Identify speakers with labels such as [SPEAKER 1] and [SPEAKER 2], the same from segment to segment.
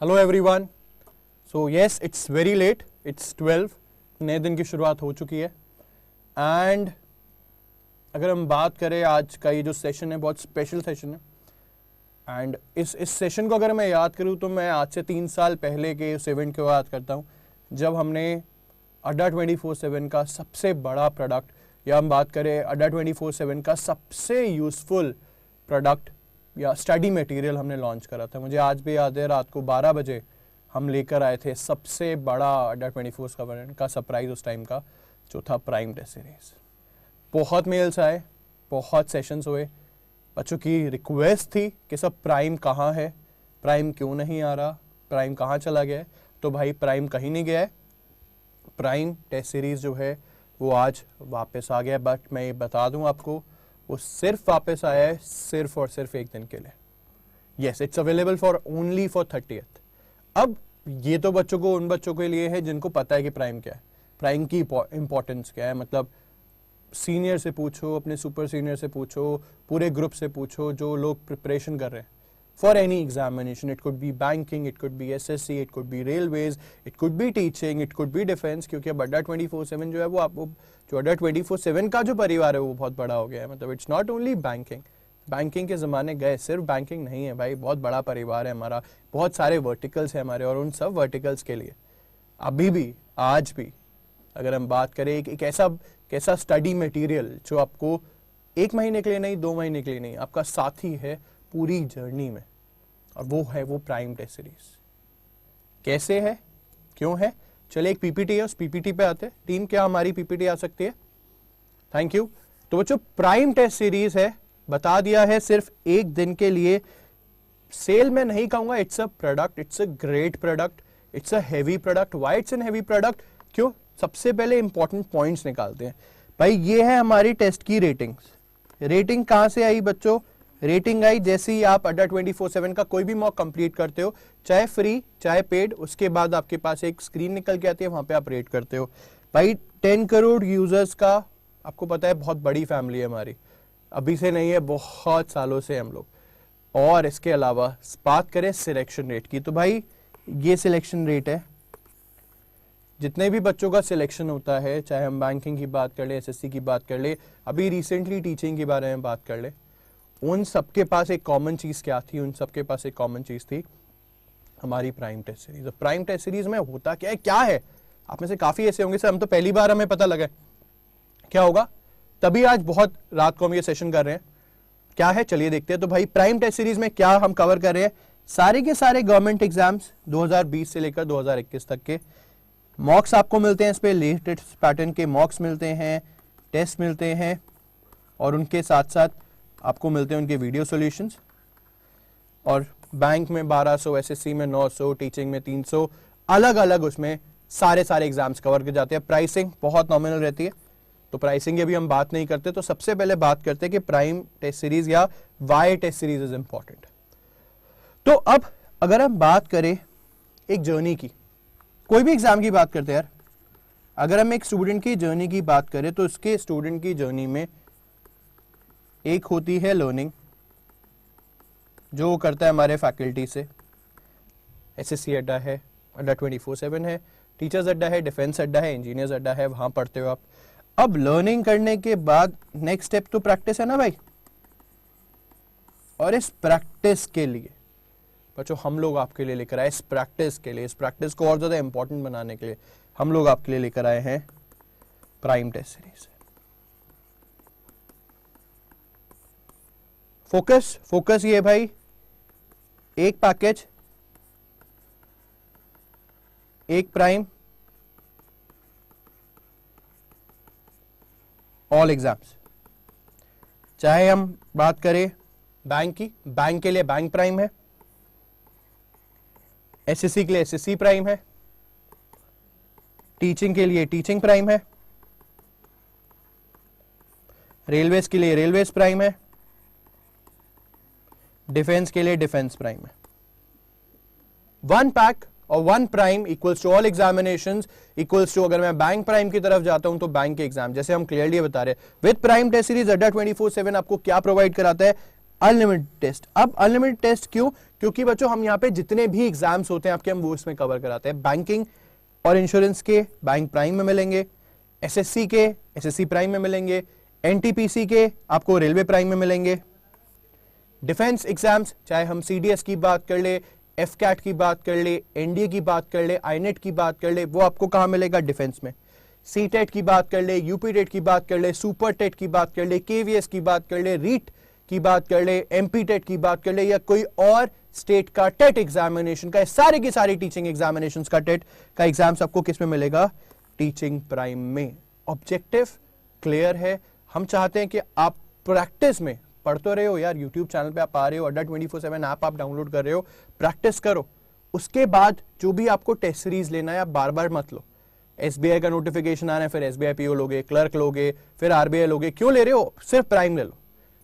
[SPEAKER 1] Hello everyone. So yes, it's very late, it's 12, नए दिन की शुरुआत हो चुकी है। एंड अगर हम बात करें, आज का ये जो सेशन है बहुत स्पेशल सेशन है। एंड इस सेशन को अगर मैं याद करूँ तो मैं आज से 3 साल पहले के उस इवेंट को याद करता हूँ जब हमने अड्डा 24/7 का सबसे बड़ा प्रोडक्ट, या हम बात करें अड्डा 24/7 का सबसे यूज़फुल प्रोडक्ट या स्टडी मटेरियल हमने लॉन्च करा था। मुझे आज भी याद है, रात को 12 बजे हम लेकर आए थे सबसे बड़ा अड्डा 24/7 का सरप्राइज उस टाइम का, जो था प्राइम टेस्ट सीरीज। बहुत मेल्स आए, बहुत सेशंस हुए, बच्चों की रिक्वेस्ट थी कि सब प्राइम कहाँ है, प्राइम क्यों नहीं आ रहा, प्राइम कहाँ चला गया है। तो भाई प्राइम कहीं नहीं गया है, प्राइम टेस्ट सीरीज जो है वो आज वापस आ गया। बट मैं ये बता दूं आपको, वो सिर्फ वापस आया है सिर्फ और सिर्फ एक दिन के लिए। Yes, it's available for only for 30th। अब ये तो बच्चों को, उन बच्चों के लिए है जिनको पता है कि प्राइम क्या है, प्राइम की इंपॉर्टेंस क्या है। मतलब सीनियर से पूछो, अपने सुपर सीनियर से पूछो, पूरे ग्रुप से पूछो जो लोग प्रिपरेशन कर रहे हैं for any examination. It could be banking, it could be SSC, it could be railways, it could be teaching, it could be defence. क्योंकि अब अड्डा 24/7 जो है वो आपको, जो अड्डा 24/7 का जो परिवार है वो बहुत बड़ा हो गया है। मतलब it's not only banking, banking के ज़माने गए, सिर्फ बैंकिंग नहीं है भाई, बहुत बड़ा परिवार है हमारा, बहुत सारे वर्टिकल्स हैं हमारे। और उन सब वर्टिकल्स के लिए अभी भी, आज भी अगर हम बात करें एक ऐसा स्टडी मटेरियल जो आपको 1 महीने के लिए नहीं, 2 महीने के लिए नहीं, आपका साथी है पूरी जर्नी में, और वो है वो प्राइम टेस्ट सीरीज। कैसे है, क्यों है, चले एक पीपीटी है, उस पीपीटी पे आते हैं। टीम, क्या हमारी पीपीटी आ सकती है? Thank you. तो बच्चों, प्राइम टेस्ट सीरीज है, बता दिया है, सिर्फ एक दिन के लिए। सेल में नहीं कहूंगा, it's a product, it's a great product, it's a heavy product. Why it's an heavy product? क्यों? सबसे पहले इंपॉर्टेंट पॉइंट्स निकालते हैं भाई। ये है हमारी टेस्ट की रेटिंग्स। रेटिंग कहां से आई बच्चों? रेटिंग आई जैसे ही आप अड्डा 24/7 का कोई भी मॉक कंप्लीट करते हो, चाहे फ्री चाहे पेड, उसके बाद आपके पास एक स्क्रीन निकल के आती है, वहां पे आप रेट करते हो। भाई 10 करोड़ यूजर्स का, आपको पता है बहुत बड़ी फैमिली है हमारी, अभी से नहीं है, बहुत सालों से हम लोग। और इसके अलावा बात करें सिलेक्शन रेट की, तो भाई ये सिलेक्शन रेट है। जितने भी बच्चों का सिलेक्शन होता है, चाहे हम बैंकिंग की बात कर ले, एसएससी की बात कर ले, अभी रिसेंटली टीचिंग के बारे में बात कर ले, उन सबके पास एक कॉमन चीज क्या थी? उन सबके पास एक कॉमन चीज थी हमारी prime test series. Prime test series में होता क्या है? आप में से काफी ऐसे होंगे, सर हम तो पहली बार हमें पता लगा क्या होगा, तभी आज बहुत रात को हम ये सेशन कर रहे हैं। क्या है, चलिए देखते हैं। तो भाई प्राइम टेस्ट सीरीज में क्या हम कवर कर रहे हैं? सारे के सारे गवर्नमेंट एग्जाम्स 2020 से लेकर 2021 तक के मॉक्स आपको मिलते हैं। इस पे लेटेस्ट पैटर्न के मॉक्स मिलते हैं, टेस्ट मिलते हैं, और उनके साथ साथ आपको मिलते हैं उनके वीडियो सॉल्यूशंस। और बैंक में 1200, एसएससी में 900, टीचिंग में 300, अलग अलग उसमें सारे एग्जाम्स कवर कर जाते हैं। प्राइसिंग बहुत नॉमिनल रहती है, तो प्राइसिंग की अभी हम बात नहीं करते। तो सबसे पहले बात करते हैं कि प्राइम टेस्ट सीरीज या why test series is important. तो अब अगर हम बात करें एक जर्नी की, कोई भी एग्जाम की बात करते हैं यार, अगर हम एक स्टूडेंट की जर्नी की बात करें तो उसके स्टूडेंट की जर्नी में एक होती है लर्निंग, जो वो करता है हमारे फैकल्टी से। एसएससी अड्डा है, अड्डा 24/7 है, टीचर्स अड्डा है, डिफेंस अड्डा है, इंजीनियर्स अड्डा है, वहां पढ़ते हो आप। अब लर्निंग करने के बाद नेक्स्ट स्टेप तो प्रैक्टिस है ना भाई। और इस प्रैक्टिस के लिए बच्चों हम लोग आपके लिए लेकर आए, इस प्रैक्टिस को और ज्यादा इंपॉर्टेंट बनाने के लिए हम लोग आपके लिए लेकर आए हैं प्राइम टेस्ट सीरीज। फोकस ये भाई, एक पैकेज, एक प्राइम, ऑल एग्जाम्स। चाहे हम बात करें बैंक की, बैंक के लिए बैंक प्राइम है, एसएससी के लिए एसएससी प्राइम है, टीचिंग के लिए टीचिंग प्राइम है, रेलवेज के लिए रेलवेज प्राइम है, डिफेंस के लिए डिफेंस प्राइम है। 1 पैक और 1 prime equals to all examinations, equals to, अगर मैं बैंक प्राइम की तरफ जाता हूं तो बैंक के एग्जाम, जैसे हम क्लियरली बता रहे हैं। विद प्राइम टेस्ट सीरीज अड्डा 24/7 आपको क्या प्रोवाइड कराता है? Unlimited test. अब अनलिमिटेड टेस्ट क्यों? क्योंकि बच्चों हम यहाँ पे जितने भी एग्जाम्स होते हैं आपके हम वो इसमें कवर कराते हैं। बैंकिंग और इंश्योरेंस के बैंक प्राइम में मिलेंगे, एसएससी के एसएससी प्राइम में मिलेंगे, एनटीपीसी के आपको रेलवे प्राइम में मिलेंगे, डिफेंस एग्जाम्स चाहे हम सीडीएस की बात कर ले, एफकैट की बात कर ले, एनडीए की बात कर ले, आईनेट की बात कर ले, वो आपको कहां मिलेगा? डिफेंस में। सीटेट की बात कर ले, यूपी टेट की बात कर ले, सुपर टेट की बात कर ले, केवीएस की बात कर ले, रीट की बात कर ले, एमपी टेट की बात कर ले, या कोई और स्टेट का टेट एग्जामिनेशन का, सारे की सारी टीचिंग एग्जामिनेशन का टेट का एग्जाम्स आपको किस में मिलेगा? टीचिंग प्राइम में। ऑब्जेक्टिव क्लियर है। हम चाहते हैं कि आप प्रैक्टिस में पढ़ तो रहे हो यार, यूट्यूब चैनल पे आप आ रहे हो, अड्डा 24/7 ऐप आप डाउनलोड कर रहे हो, प्रैक्टिस करो। उसके बाद जो भी आपको टेस्ट सीरीज लेना है आप बार बार मत लो। एसबीआई का नोटिफिकेशन आ रहा है, फिर एसबीआई पीओ लोगे, क्लर्क लोगे, फिर आरबीआई लोगे, क्यों ले रहे हो? सिर्फ प्राइम ले लो।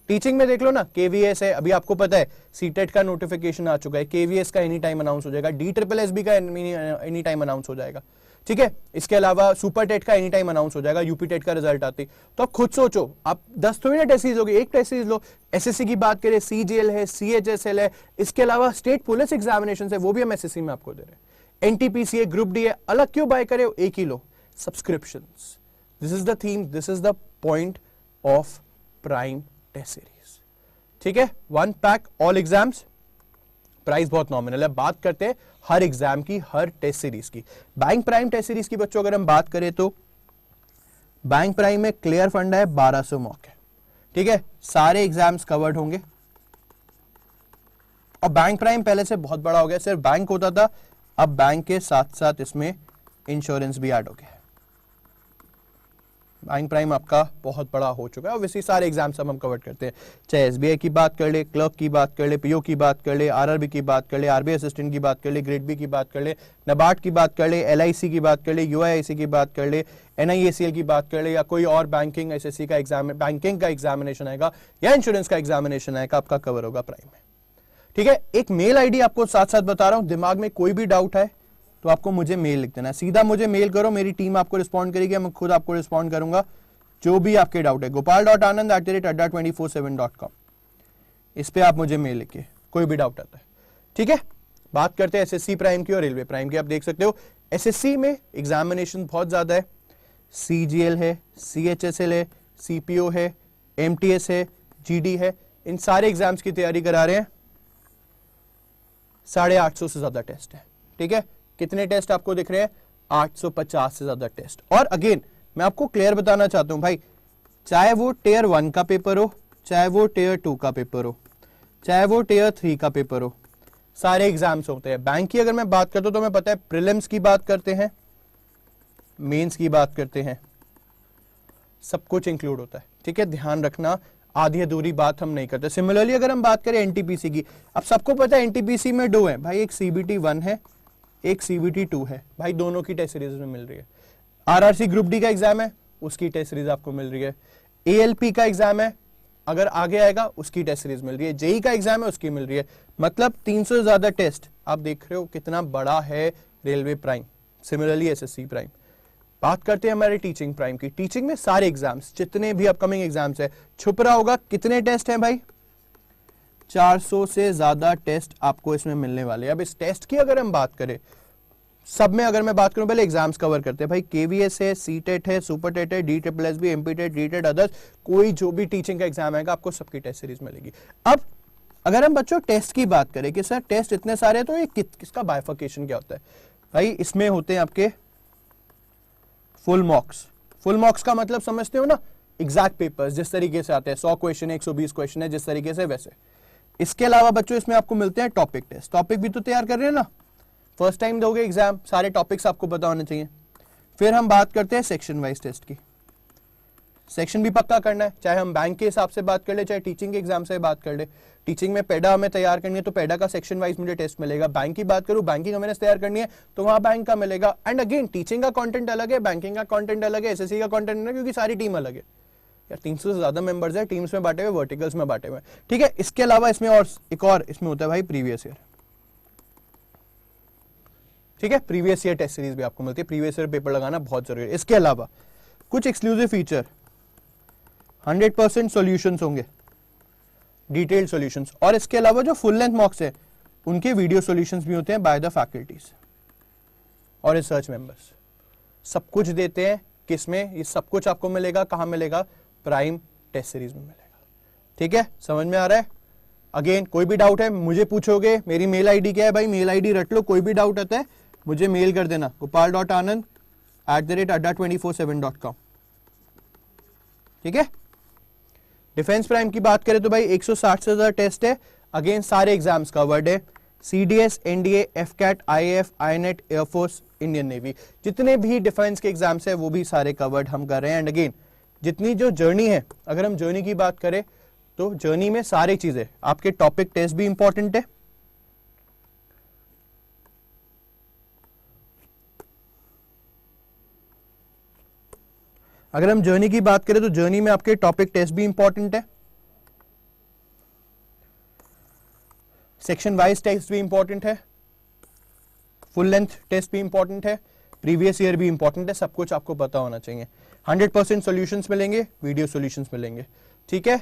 [SPEAKER 1] टीचिंग में देख लो ना, केवीएस है, अभी आपको पता है सीटेट का नोटिफिकेशन आ चुका है, केवीएस का एनी टाइम अनाउंस हो जाएगा, DSSB का एनी टाइम अनाउंस हो जाएगा, ठीक है। इसके अलावा सुपर टेट का एनी टाइम अनाउंस हो जाएगा, यूपी टेट का रिजल्ट आती। तो आप खुद सोचो, आप 10 थोड़ी ना टेस्ट सीरीज लोगे, एक टेस्ट सीरीज लो। एसएससी की बात करें, सीजीएल है, सीएचएसएल है, इसके अलावा स्टेट पुलिस एग्जामिनेशन है, वो भी हम एसएससी में आपको दे रहे हैं। एनटीपीसी है, ग्रुप डी है, अलग क्यों बाय करे? एक ही लो, subscriptions. This is the theme, this is the point of prime test series, ठीक है। 1 पैक ऑल एग्जाम्स, प्राइस बहुत नॉमिनल है। बात करते हैं हर एग्जाम की, हर टेस्ट सीरीज की। बैंक प्राइम टेस्ट सीरीज की बच्चों अगर हम बात करें तो बैंक प्राइम में क्लियर फंड है, 1200 मॉक है, ठीक है। सारे एग्जाम्स कवर्ड होंगे। और बैंक प्राइम पहले से बहुत बड़ा हो गया, सिर्फ बैंक होता था, अब बैंक के साथ साथ इसमें इंश्योरेंस भी ऐड हो गया है। बैंक प्राइम आपका बहुत बड़ा हो चुका है। ऑब्वियसली सारे एग्जाम्स हम कवर करते हैं, चाहे एसबीआई की बात कर ले, क्लर्क की बात कर ले, पीओ की बात कर ले, आरआरबी की बात कर ले, आरबीआई असिस्टेंट की बात कर ले, ग्रेड बी की बात कर ले, नबार्ड की बात कर ले, एलआईसी की बात कर ले, यूआईआईसी की बात कर ले, एनआईएसीएल की बात कर ले, या कोई और बैंकिंग एसएससी का एग्जाम, बैंकिंग का एग्जामिनेशन आएगा या इंश्योरेंस का एग्जामिनेशन आएगा, आपका कवर होगा प्राइम में, ठीक है। एक मेल आईडी आपको साथ साथ बता रहा हूं, दिमाग में कोई भी डाउट है तो आपको मुझे मेल लिख देना, सीधा मुझे मेल करो, मेरी टीम आपको रिस्पॉन्ड करेगी, मैं खुद आपको रिस्पॉन्ड करूंगा जो भी आपके डाउट है। gopal.anand@adda24/7.com, इस पे आप मुझे मेल लिखिए, कोई भी डाउट आता है, ठीक है। बात करते हैं एसएससी प्राइम की और रेलवे प्राइम की। आप देख सकते हो एसएससी में एग्जामिनेशन बहुत ज्यादा है, सीजीएल है, सीएचएसएल है, सीपीओ है, एमटीएस है, जीडी है, इन सारे एग्जाम्स की तैयारी करा रहे हैं। 850 से ज्यादा टेस्ट है, ठीक है। कितने टेस्ट आपको दिख रहे हैं? 850 से ज्यादा टेस्ट। और अगेन मैं आपको क्लियर बताना चाहता हूं भाई, चाहे वो टियर 1 का पेपर हो, चाहे वो टियर 2 का पेपर हो, चाहे वो टियर 3 का पेपर हो, सारे एग्जाम्स होते हैं। बैंक की अगर मैं बात करता हूं तो मैं पता है प्रीलिम्स की बात करते हैं, मेंस की बात करते हैं, सब कुछ इंक्लूड होता है, ठीक है। ध्यान रखना, आधी अधूरी बात हम नहीं करते। सिमिलरली अगर हम बात करें एनटीपीसी की, अब सबको पता है एनटीपीसी में 2 है भाई, एक सीबीटी 1 है, एक सीबीटी 2 है भाई, दोनों की टेस्ट सीरीज में मिल रही है। आरआरसी ग्रुप डी का एग्जाम है, उसकी टेस्ट सीरीज आपको मिल रही है। एएलपी का एग्जाम है, अगर आगे आएगा उसकी टेस्ट सीरीज मिल रही है। जेई का एग्जाम है, उसकी मिल रही है। मतलब 300 से ज्यादा टेस्ट। आप देख रहे हो कितना बड़ा है railway prime, similarly SSC prime. बात करते हैं हमारे टीचिंग प्राइम की। टीचिंग में सारे एग्जाम्स, जितने भी अपकमिंग एग्जाम्स है, छुप रहा होगा कितने टेस्ट हैं भाई? 400 से ज्यादा टेस्ट आपको इसमें मिलने वाले हैं। अब इस टेस्ट की अगर हम बात करें, सब में अगर मैं बात करूं, पहले एग्जाम्स कवर करते हैं भाई। केवीएस है, सीटेट है, सुपर टेट है, DSSB, एमपी टेट, डीटेट, अदर्स, कोई जो भी टीचिंग का एग्जाम आएगा आपको सबकी टेस्ट सीरीज मिलेगी। अब अगर हम बच्चों टेस्ट की बात करें कि सर टेस्ट इतने सारे हैं तो ये किसका बाइफर्केशन क्या होता है भाई? इसमें होते हैं आपके फुल मॉक्स। फुल मॉक्स का मतलब समझते हो ना, एग्जैक्ट पेपर्स जिस तरीके से आते हैं, 100 क्वेश्चन है, 120 क्वेश्चन है, जिस तरीके से वैसे। इसके अलावा बच्चों इसमें आपको मिलते हैं टॉपिक टेस्ट। टॉपिक भी तो तैयार कर रहे हैं ना, फर्स्ट टाइम दोगे एग्जाम, सारे टॉपिक्स आपको पता होने चाहिए। फिर हम बात करते हैं सेक्शन वाइज टेस्ट की। सेक्शन भी पक्का करना है, चाहे हम बैंक के हिसाब से बात कर ले, चाहे टीचिंग के एग्जाम से बात कर ले। टीचिंग में पेडा हमें तैयार करनी है तो पेडा का सेक्शन वाइज मुझे टेस्ट मिलेगा। बैंक की बात करूं, बैंकिंग हमें तैयार करनी है तो वहां बैंक का मिलेगा। एंड अगेन टीचिंग का कंटेंट अलग है, बैंकिंग का कंटेंट अलग है, एसएससी का कंटेंट अलग है, क्योंकि सारी टीम अलग है यार। 300 से ज्यादा मेंबर्स है, टीम्स में बांटे हुए, वर्टिकल्स में बांटे हुए, ठीक है। इसके अलावा इसमें और एक और इसमें होता है भाई प्रीवियस ईयर, ठीक है। प्रीवियस ईयर टेस्ट सीरीज भी आपको मिलती है, प्रीवियस ईयर पेपर लगाना बहुत जरूरी है। इसके अलावा कुछ एक्सक्लूसिव फीचर, 100% सॉल्यूशंस होंगे, डिटेल्ड सॉल्यूशंस, और इसके अलावा जो फुल लेंथ मॉक्स है उनके वीडियो सॉल्यूशंस भी होते हैं बाय द फैकल्टीज और रिसर्च मेंबर्स। सब कुछ देते हैं किसमें, ये सब कुछ आपको मिलेगा कहाँ मिलेगा, प्राइम टेस्ट सीरीज में मिलेगा। ठीक है, समझ में आ रहा है। अगेन कोई भी डाउट है मुझे पूछोगे, मेरी मेल आईडी क्या है भाई, मेल आईडी रट लो, कोई भी डाउट आता है मुझे मेल कर देना, gopal.anand@adda247.com। ठीक है। डिफेंस प्राइम की बात करें तो भाई 160 से ज्यादा टेस्ट है, अगेन सारे एग्जाम्स कवर्ड है, CDS, NDA, FCAT, IAF, INET, air force, Indian navy, जितने भी डिफेंस के एग्जाम्स है वो भी सारे कवर्ड हम कर रहे हैं। एंड अगेन जितनी जो जर्नी है, अगर हम जर्नी की बात करें तो जर्नी में सारी चीजें, आपके टॉपिक टेस्ट भी इंपॉर्टेंट है, अगर हम जर्नी की बात करें तो जर्नी में आपके टॉपिक टेस्ट भी इंपॉर्टेंट है, सेक्शन वाइज टेस्ट भी इंपॉर्टेंट है, फुल लेंथ टेस्ट भी इंपॉर्टेंट है, प्रीवियस ईयर भी इंपॉर्टेंट है, सब कुछ आपको पता होना चाहिए। 100% सॉल्यूशंस मिलेंगे, वीडियो सॉल्यूशंस मिलेंगे। ठीक है,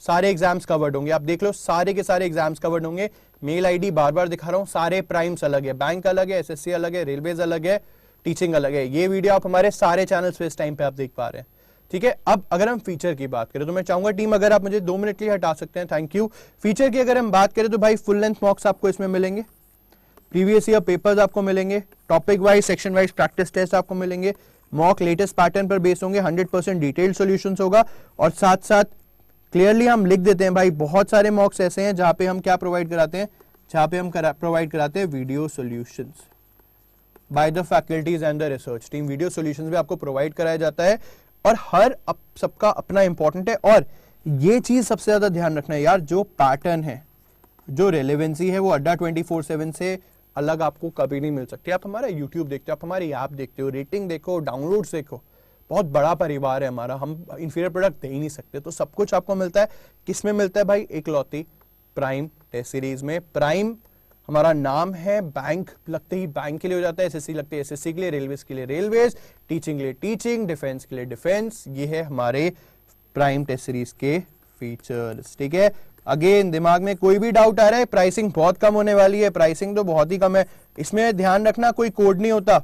[SPEAKER 1] सारे एग्जाम्स कवर्ड होंगे, आप देख लो सारे के सारे एग्जाम्स कवर्ड होंगे। मेल आईडी बार बार दिखा रहा हूं, सारे प्राइम्स अलग है, बैंक अलग है, एसएससी अलग है, रेलवेज अलग है, टीचिंग अलग है। ये वीडियो आप हमारे सारे चैनल्स पे इस टाइम पे आप देख पा रहे हैं। ठीक है, अब अगर हम फीचर की बात करें तो मैं चाहूंगा टीम अगर आप मुझे 2 मिनट के लिए हटा सकते हैं, थैंक यू। फीचर की अगर हम बात करें तो भाई फुल लेंथ मॉक्स आपको इसमें मिलेंगे, प्रीवियस ईयर पेपर्स आपको मिलेंगे, topic wise section wise practice test आपको मिलेंगे, मॉक लेटेस्ट पैटर्न पर बेस होंगे, 100% डिटेल्ड सॉल्यूशंस होगा, और साथ साथ क्लियरली हम लिख देते हैं भाई बहुत सारे मॉक्स ऐसे हैं जहां पे हम क्या प्रोवाइड कराते हैं, जहां पे हम प्रोवाइड कराते हैं video solutions by the faculties and the research team. Video solutions भी आपको प्रोवाइड कराया जाता है, और हर सबका अपना इंपॉर्टेंट है। और ये चीज सबसे ज्यादा ध्यान रखना है यार, जो पैटर्न है, जो रेलेवेंसी है, वो अड्डा 24/7 से अलग आपको कभी नहीं मिल सकती। आप हमारा यूट्यूब देखते हो, आप हमारी ऐप देखते हो, रेटिंग देखो, डाउनलोड्स देखो, बहुत बड़ा परिवार है हमारा, हम इंफीरियर प्रोडक्ट दे ही नहीं सकते। तो सब कुछ आपको मिलता है, किस में मिलता है भाई, इकलौती प्राइम टेस्ट सीरीज में। प्राइम हमारा नाम है, बैंक लगते ही बैंक के लिए हो जाता है, एसएससी लगते है एसएससी के लिए, रेलवेज के लिए रेलवेज, टीचिंग के लिए टीचिंग, डिफेंस के लिए डिफेंस। ये है हमारे प्राइम टेस्ट सीरीज के फीचर्स। ठीक है, अगेन दिमाग में कोई भी डाउट आ रहा है, प्राइसिंग बहुत कम होने वाली है, प्राइसिंग तो बहुत ही कम है, इसमें ध्यान रखना कोई कोड नहीं होता,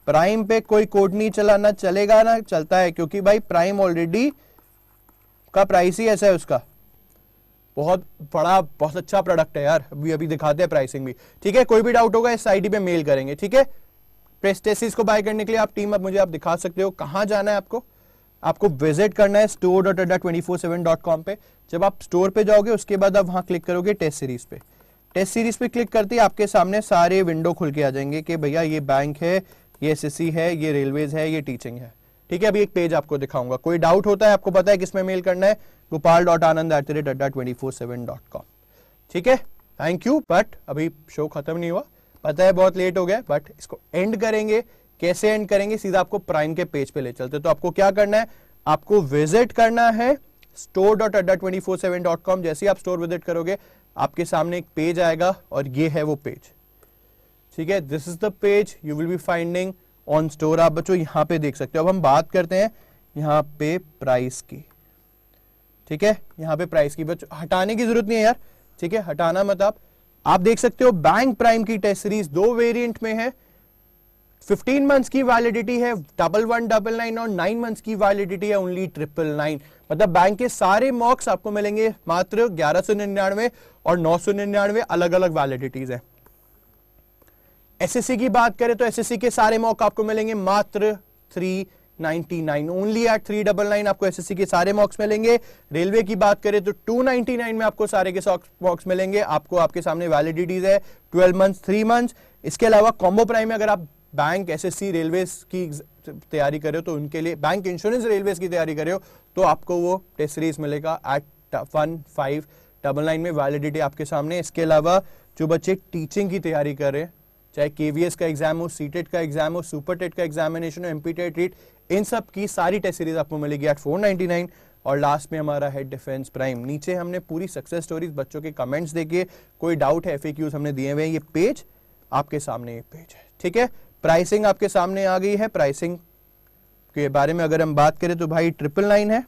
[SPEAKER 1] प्राइम पे कोई कोड नहीं चलाना, चलेगा ना चलता है, क्योंकि भाई प्राइम ऑलरेडी का प्राइस ही ऐसा है उसका, बहुत बड़ा बहुत अच्छा प्रोडक्ट है यार। अभी दिखाते हैं प्राइसिंग भी। ठीक है, कोई भी डाउट होगा इस आईडी पे मेल करेंगे। ठीक है, प्रेस्टेसिस को बाय करने के लिए आप टीम अब मुझे आप दिखा सकते हो कहां जाना है आपको विजिट करना है store.adda247.com पे। जब आप स्टोर पे जाओगे उसके बाद आप वहां क्लिक करोगे टेस्ट सीरीज पे, टेस्ट सीरीज पे क्लिक करते ही आपके सामने सारे विंडो खुल के आ जाएंगे कि भैया ये बैंक है, ये एसएससी है, ये रेलवेज है, ये टीचिंग है। ठीक है, अभी एक पेज आपको दिखाऊंगा, कोई डाउट होता है आपको पता है किसमें मेल करना है, gopal.anand@adda247.com। ठीक है, थैंक यू। बट अभी शो खत्म नहीं हुआ, पता है बहुत लेट हो गया, बट इसको एंड करेंगे। कैसे एंड करेंगे, सीधा आपको प्राइम के पेज पे ले चलते। तो आपको क्या करना है, आपको विजिट करना है store.adda247.com। जैसे ही आप स्टोर विजिट करोगे आपके सामने एक पेज आएगा, और ये है वो पेज। ठीक है, this is the page you will be finding on store. आप बच्चों यहाँ पे देख सकते हो। अब हम बात करते हैं यहाँ पे प्राइस की। ठीक है, यहाँ पे प्राइस की बच्चों हटाने की जरूरत नहीं है यार। ठीक है, हटाना मत आप देख सकते हो बैंक प्राइम की टेस्ट सीरीज 2 वेरिएंट में है। 15 मंथ्स की वैलिडिटी है 1199 और 9 मंथ्स की वैलिडिटी है ओनली 999। मतलब बैंक के सारे मॉक्स आपको मिलेंगे मात्र 1199 और 999, अलग अलग वैलिडिटीज है। एसएससी की बात करें तो एसएससी के सारे मॉक आपको मिलेंगे मात्र 399, ओनली एट 399 आपको एसएससी के सारे मॉक्स मिलेंगे। रेलवे की बात करें तो 299 में आपको सारे के मॉक्स मिलेंगे। आपको आपके सामने वैलिडिटीज है 12 मंथ्स, 3 मंथ्स। इसके अलावा कॉम्बो प्राइम में अगर आप बैंक, एसएससी, रेलवेज की तैयारी कर रहे हो तो उनके लिए, बैंक, इंश्योरेंस, रेलवेज की तैयारी कर रहे हो तो आपको वो टेस्ट सीरीज मिलेगा एट 1599 में, वैलिडिटी आपके सामने। इसके अलावा जो बच्चे टीचिंग की तैयारी कर रहे हैं, चाहे केवीएस का एग्जाम हो, सीटेट का एग्जाम हो, सुपर टेट का एग्जामिनेशन हो, एमपीटेट, रीट, इन सब की सारी टेस्ट सीरीज आपको मिलेगी एट 499। और लास्ट में हमारा है डिफेंस प्राइम। नीचे हमने पूरी सक्सेस स्टोरीज, बच्चों के कमेंट्स देखिए, कोई डाउट है एफएक्यूज हमने दिए हुए हैं। ये पेज आपके सामने, ये पेज है। ठीक है, प्राइसिंग आपके सामने आ गई है। प्राइसिंग के बारे में अगर हम बात करें तो भाई 999 है,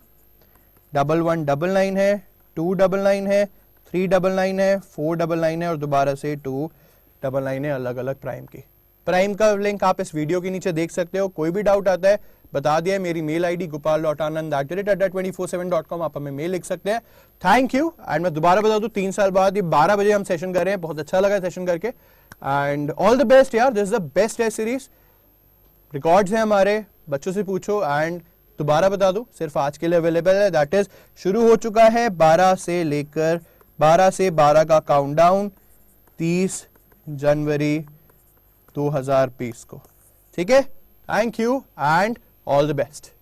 [SPEAKER 1] 1199 है, 299 है, 399 है, 499 है और दोबारा से 299 है, अलग अलग प्राइम की। प्राइम का लिंक आप इस वीडियो के नीचे देख सकते हो। कोई भी डाउट आता है बता दिया, मेरी मेल आईडी gopal.anand@247.com, आप हमें मेल लिख सकते हैं। Thank you. एंड मैं दोबारा बता दूं 3 साल बाद ये 12 बजे हम सेशन कर रहे हैं, बहुत अच्छा लगा सेशन करके। एंड ऑल द बेस्ट यार, this is the best test series. Records हैं हमारे, बच्चों से पूछो। एंड दोबारा बता दूं सिर्फ आज के लिए अवेलेबल है, दैट इज शुरू हो चुका है 12 से 12 का काउंटडाउन 30 जनवरी 2020 को। ठीक है, thank you and all the best.